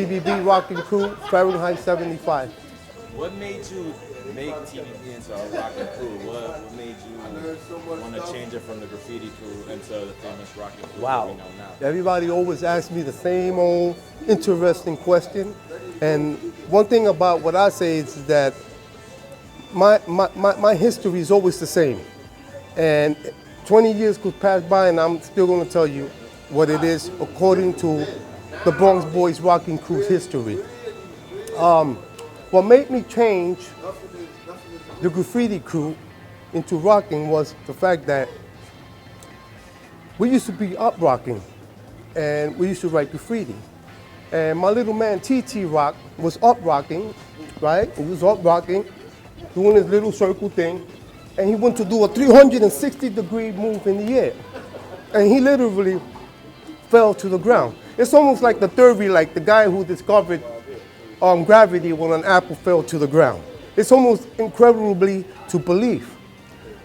TBB rocking crew, Fahrenheit 75. What made you make TBB into a rocking crew? What made you want to change it from the graffiti crew into the famous rocking crew that we know now? Everybody always asks me the same old interesting question. And one thing about what I say is that my history is always the same. And 20 years could pass by and I'm still going to tell you what it is according to the Bronx Boys rocking crew's history. What made me change the graffiti crew into rocking was the fact that we used to be up rocking and we used to write graffiti. And my little man TT Rock was up rocking, right? He was up rocking, doing his little circle thing, and he went to do a 360-degree move in the air. And he literally fell to the ground. It's almost like the theory, like the guy who discovered gravity when an apple fell to the ground. It's almost incredibly to believe.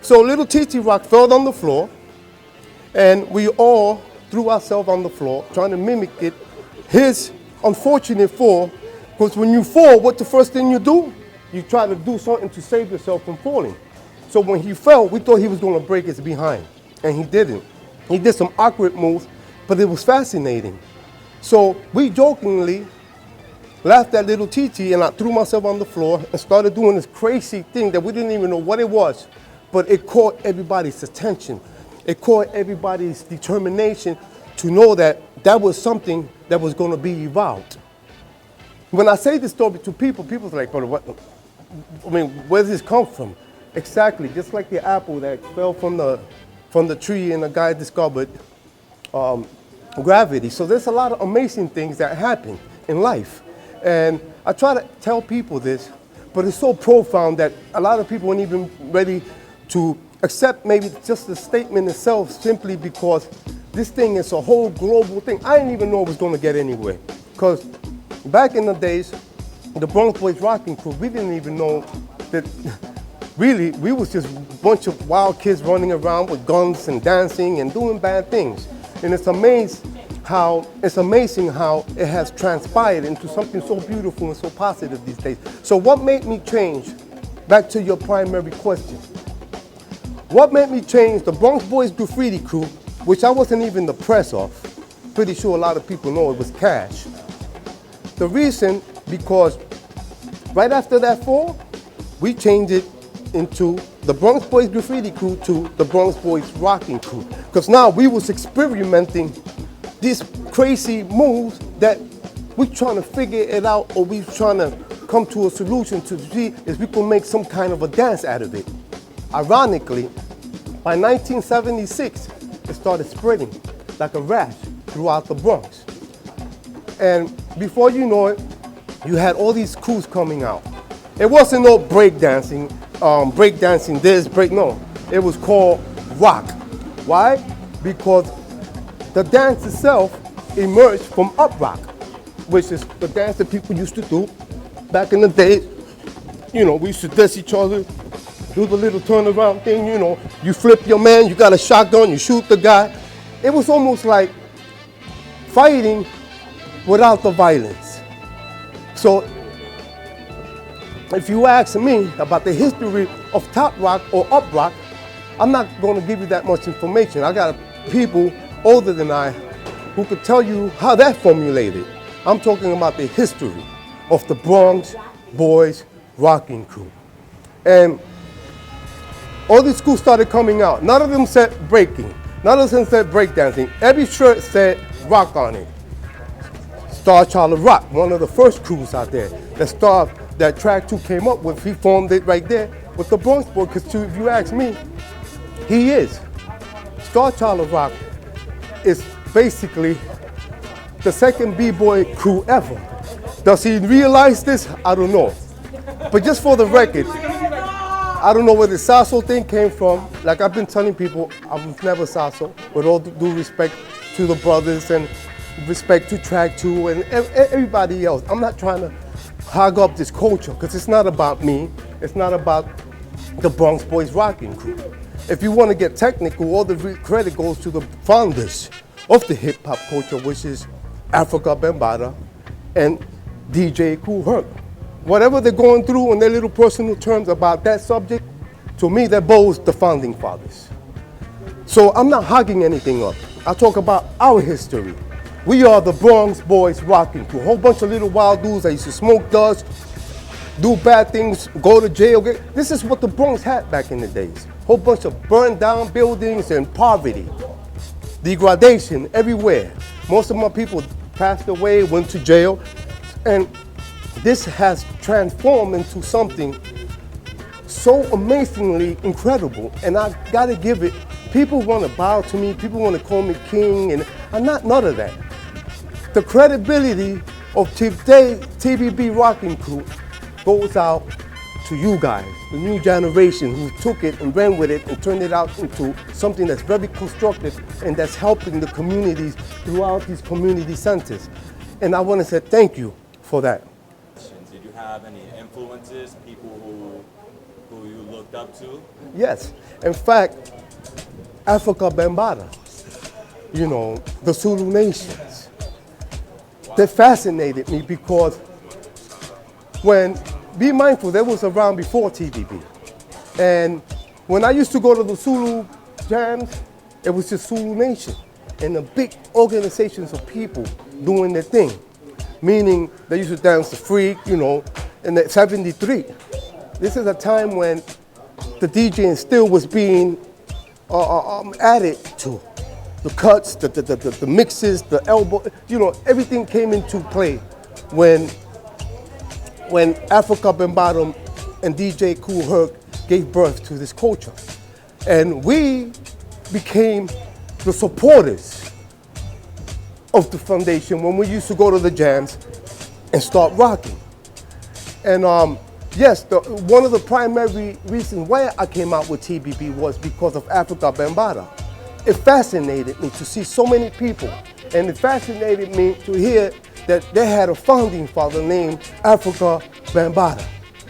So little TT Rock fell on the floor, and we all threw ourselves on the floor, trying to mimic it. His unfortunate fall, because when you fall, what's the first thing you do? You try to do something to save yourself from falling. So when he fell, we thought he was going to break his behind, and he didn't. He did some awkward moves, but it was fascinating. So we jokingly laughed at little TT, and I threw myself on the floor and started doing this crazy thing that we didn't even know what it was, but it caught everybody's attention. It caught everybody's determination to know that that was something that was going to be evolved. When I say this story to people, people's like, oh, what? I mean, where does this come from? Exactly, just like the apple that fell from the tree and the guy discovered gravity. So there's a lot of amazing things that happen in life. And I try to tell people this, but it's so profound that a lot of people aren't even ready to accept maybe just the statement itself, simply because this thing is a whole global thing. I didn't even know it was going to get anywhere. Because back in the days, the Bronx Boys rocking crew, we didn't even know that really we was just a bunch of wild kids running around with guns and dancing and doing bad things. And it's amazing how it has transpired into something so beautiful and so positive these days. So what made me change, back to your primary question, what made me change the Bronx Boys graffiti crew, which I wasn't even the press of? Pretty sure a lot of people know it was Cash. The reason, because right after that fall, we changed it into the Bronx Boys graffiti crew to the Bronx Boys rocking crew. Because now we was experimenting these crazy moves that we trying to figure it out, or we trying to come to a solution to see if we can make some kind of a dance out of it. Ironically, by 1976, it started spreading like a rash throughout the Bronx. And before you know it, you had all these crews coming out. It wasn't no breakdancing, no. It was called rock. Why? Because the dance itself emerged from up rock, which is the dance that people used to do back in the day. You know, we used to diss each other, do the little turnaround thing, you know. You flip your man, you got a shotgun, you shoot the guy. It was almost like fighting without the violence. So if you ask me about the history of top rock or up rock, I'm not going to give you that much information. I got people older than I who could tell you how that formulated. I'm talking about the history of the Bronx Boys rocking crew. And all these schools started coming out. None of them said breaking. None of them said breakdancing. Every shirt said rock on it. Star Child of Rock, one of the first crews out there that Track 2 came up with, he formed it right there with the Bronx Boys, because if you ask me, he is. Star Child of Rock is basically the second B-boy crew ever. Does he realize this? I don't know. But just for the record, I don't know where the Sasso thing came from. Like I've been telling people, I was never Sasso, with all due respect to the brothers and respect to Track 2 and everybody else. I'm not trying to hog up this culture, because it's not about me. It's not about the Bronx Boys rocking crew. If you want to get technical, all the credit goes to the founders of the hip hop culture, which is Afrika Bambaataa and DJ Kool Herc. Whatever they're going through in their little personal terms about that subject, to me, they're both the founding fathers. So I'm not hogging anything up. I talk about our history. We are the Bronx Boys rocking crew. A whole bunch of little wild dudes that used to smoke dust, do bad things, go to jail. This is what the Bronx had back in the days. A whole bunch of burned down buildings and poverty, degradation everywhere. Most of my people passed away, went to jail, and this has transformed into something so amazingly incredible, and I gotta give it. People want to bow to me, people want to call me king, and I'm not none of that. The credibility of today TBB rocking crew goes out to you guys, the new generation who took it and ran with it and turned it out into something that's very constructive and that's helping the communities throughout these community centers. And I want to say thank you for that. Did you have any influences, people who you looked up to? Yes. In fact, Afrika Bambaataa, you know, the Zulu nations. Wow. They fascinated me because be mindful, they was around before TBB. And when I used to go to the Zulu jams, it was just Zulu Nation and the big organizations of people doing their thing. Meaning they used to dance the freak, you know, in the 73. This is a time when the DJing still was being added to. The cuts, the mixes, the elbow, you know, everything came into play when Afrika Bambaataa and DJ Kool Herc gave birth to this culture. And we became the supporters of the foundation when we used to go to the jams and start rocking. And yes, one of the primary reasons why I came out with TBB was because of Afrika Bambaataa. It fascinated me to see so many people, and it fascinated me to hear that they had a founding father named Afrika Bambaataa.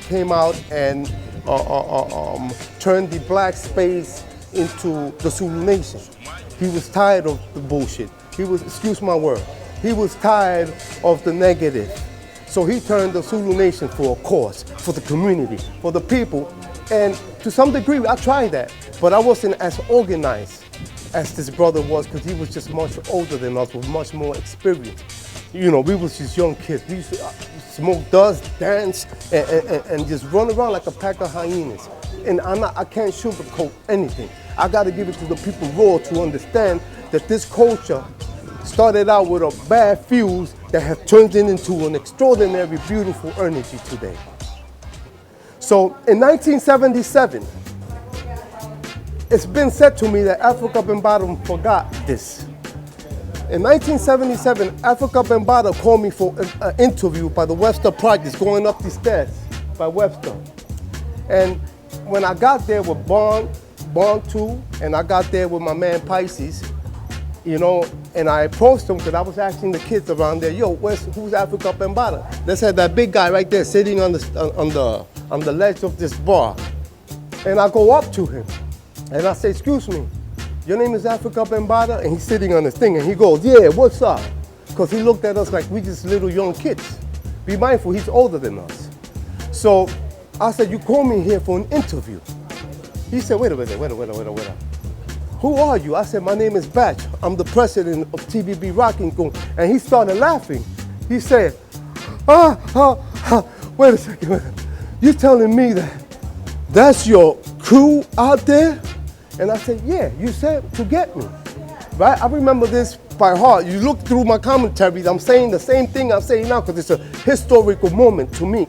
Came out and turned the black space into the Zulu Nation. He was tired of the bullshit. Excuse my word, he was tired of the negative. So he turned the Zulu Nation for a cause, for the community, for the people. And to some degree, I tried that, but I wasn't as organized as this brother was, because he was just much older than us with much more experience. You know, we was just young kids. We used to smoke dust, dance, and just run around like a pack of hyenas. And I can't sugarcoat anything. I got to give it to the people raw to understand that this culture started out with a bad fuse that have turned it into an extraordinary, beautiful energy today. So in 1977, it's been said to me that Afrika Bambaataa forgot this. In 1977, Afrika Bambaataa called me for an interview by the Webster Projects, going up the stairs by Webster. And when I got there with Bond 2, and I got there with my man Pisces, you know, and I approached them because I was asking the kids around there, yo, who's Afrika Bambaataa? They said that big guy right there sitting on the ledge of this bar. And I go up to him and I say, excuse me, your name is Afrika Bambaataa? And he's sitting on this thing and he goes, yeah, what's up? Because he looked at us like we just little young kids. Be mindful, he's older than us. So I said, you called me here for an interview. He said, wait a minute. Who are you? I said, my name is Batch. I'm the president of TBB Rocking Crew. And he started laughing. He said, wait a second. You telling me that's your crew out there? And I said, yeah, you said to get me, right? I remember this by heart. You look through my commentaries, I'm saying the same thing I'm saying now because it's a historical moment to me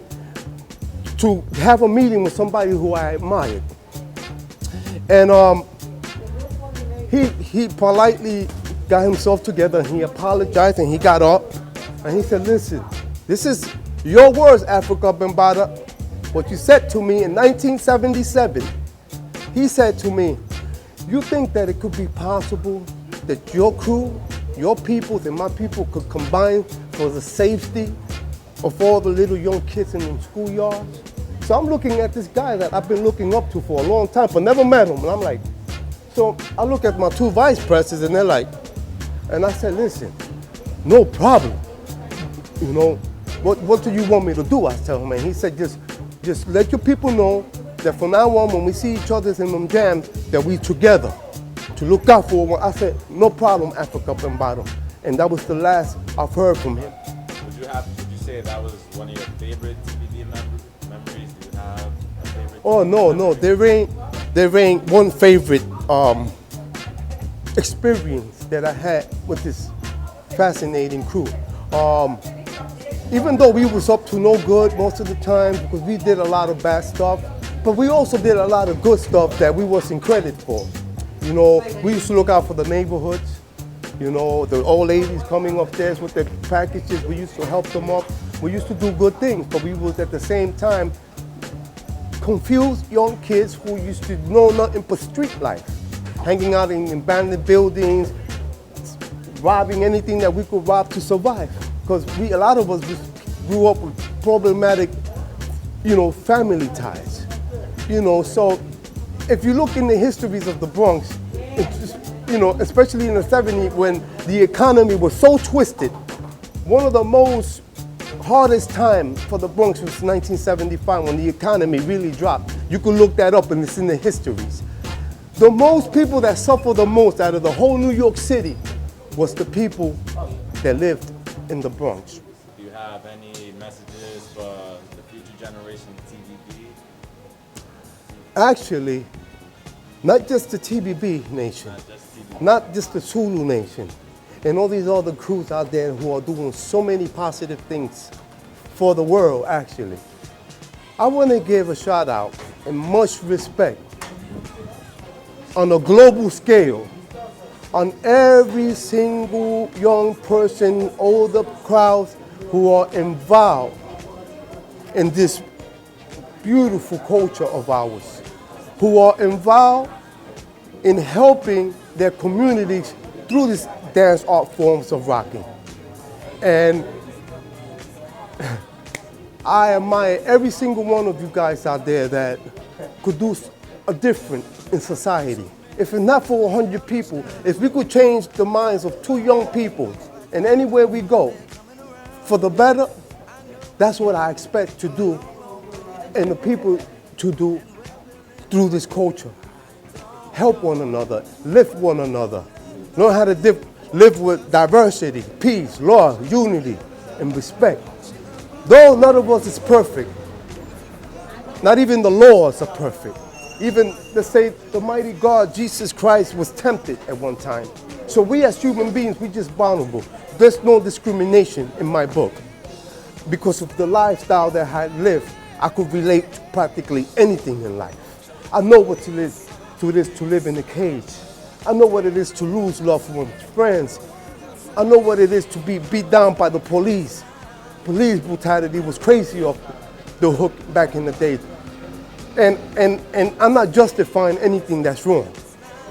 to have a meeting with somebody who I admired. And he politely got himself together and he apologized and he got up and he said, listen, this is your words, Afrika Bambaataa. What you said to me in 1977, he said to me, you think that it could be possible that your crew, your people, and my people could combine for the safety of all the little young kids in the schoolyards? So I'm looking at this guy that I've been looking up to for a long time, but never met him. And I'm like, so I look at my two vice presidents and they're like, and I said, listen, no problem. You know, what do you want me to do? I tell him, and he said, just let your people know that from now on, when we see each other in them jams, that we together to look out for one. I said, no problem, Afrika Bambaataa. And that was the last I've heard from him. Would you say that was one of your favorite TBB memories? Do you have a favorite? Oh, no, there ain't one favorite experience that I had with this fascinating crew. Even though we was up to no good most of the time because we did a lot of bad stuff, but we also did a lot of good stuff that we wasn't credited for. You know, we used to look out for the neighborhoods. You know, the old ladies coming upstairs with their packages, we used to help them up. We used to do good things, but we was at the same time confused young kids who used to know nothing but street life, hanging out in abandoned buildings, robbing anything that we could rob to survive. Because a lot of us grew up with problematic, family ties. So if you look in the histories of the Bronx, it's just, especially in the 70s when the economy was so twisted, one of the most hardest time for the Bronx was 1975 when the economy really dropped. You can look that up and it's in the histories. The most people that suffered the most out of the whole New York City was the people that lived in the Bronx. Do you have any messages for the future generation of TBB? Actually, not just the TBB nation, not just the Zulu nation, and all these other crews out there who are doing so many positive things for the world, actually. I want to give a shout out and much respect on a global scale on every single young person, older crowds who are involved in this beautiful culture of ours, who are involved in helping their communities through these dance art forms of rocking. And I admire every single one of you guys out there that could do a difference in society. If it's not for 100 people, if we could change the minds of 2 young people and anywhere we go for the better, that's what I expect to do and the people to do through this culture. Help one another, lift one another, learn how to live with diversity, peace, love, unity, and respect. Though none of us is perfect, not even the laws are perfect. Even, let's say, the mighty God, Jesus Christ, was tempted at one time. So we as human beings, we're just vulnerable. There's no discrimination in my book. Because of the lifestyle that I lived, I could relate to practically anything in life. I know what it is to live in a cage. I know what it is to lose loved ones, friends. I know what it is to be beat down by the police. Police brutality was crazy off the hook back in the day. And I'm not justifying anything that's wrong.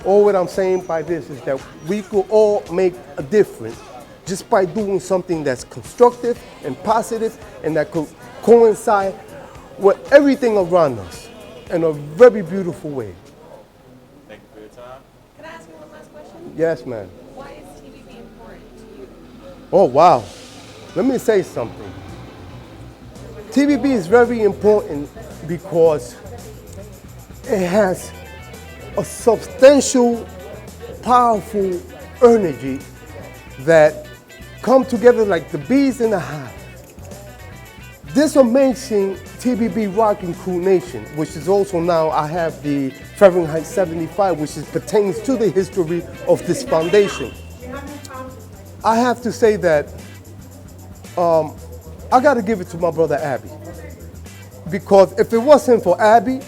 All what I'm saying by this is that we could all make a difference just by doing something that's constructive and positive and that could coincide with everything around us in a very beautiful way. Thank you for your time. Can I ask you one last question? Yes, ma'am. Why is TBB important to you? Oh, wow. Let me say something. TBB is very important because it has a substantial, powerful energy that come together like the bees in a hive. This amazing TBB Rocking Crew Nation, which is also now, I have the Fahrenheit 75, which pertains to the history of this foundation. I have to say that I got to give it to my brother Abby. Because if it wasn't for Abby,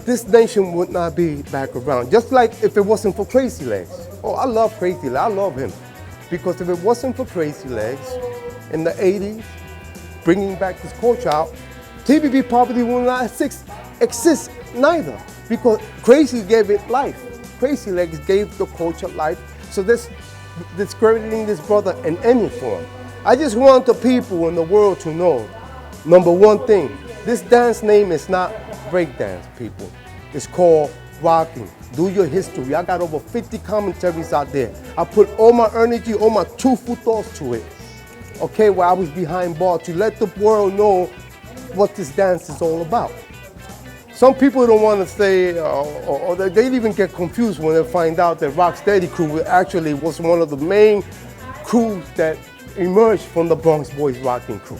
this nation would not be back around. Just like if it wasn't for Crazy Legs. Oh, I love Crazy Legs, I love him. Because if it wasn't for Crazy Legs in the 80s, bringing back this culture out, TBB probably would not exist neither. Because Crazy gave it life. Crazy Legs gave the culture life. So this discrediting this brother in any form. I just want the people in the world to know, number one thing, this dance name is not breakdance, people. It's called rocking. Do your history. I got over 50 commentaries out there. I put all my energy, all my truthful thoughts to it. okay, where I was behind bars to let the world know what this dance is all about. Some people don't want to say, or they even get confused when they find out that Rocksteady Crew actually was one of the main crews that emerged from the Bronx Boys rocking crew.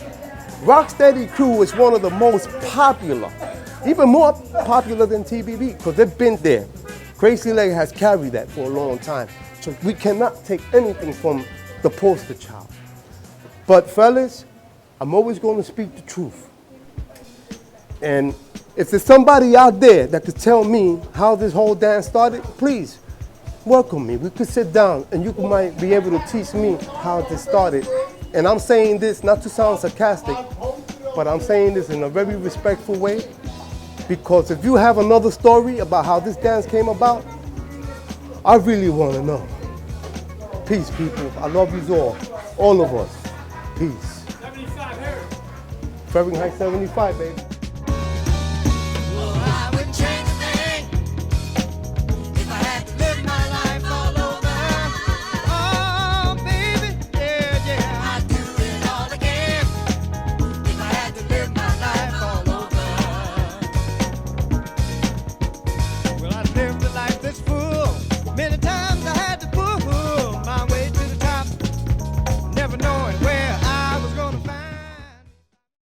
Rocksteady Crew is one of the most popular, even more popular than TBB, because they've been there. Crazy Leg has carried that for a long time. So we cannot take anything from the poster child. But fellas, I'm always going to speak the truth. And if there's somebody out there that could tell me how this whole dance started, please welcome me. We could sit down and you might be able to teach me how this started. And I'm saying this not to sound sarcastic, but I'm saying this in a very respectful way, because if you have another story about how this dance came about, I really want to know. Peace, people. I love you all of us. Peace. 75 here. Fahrenheit 75, baby.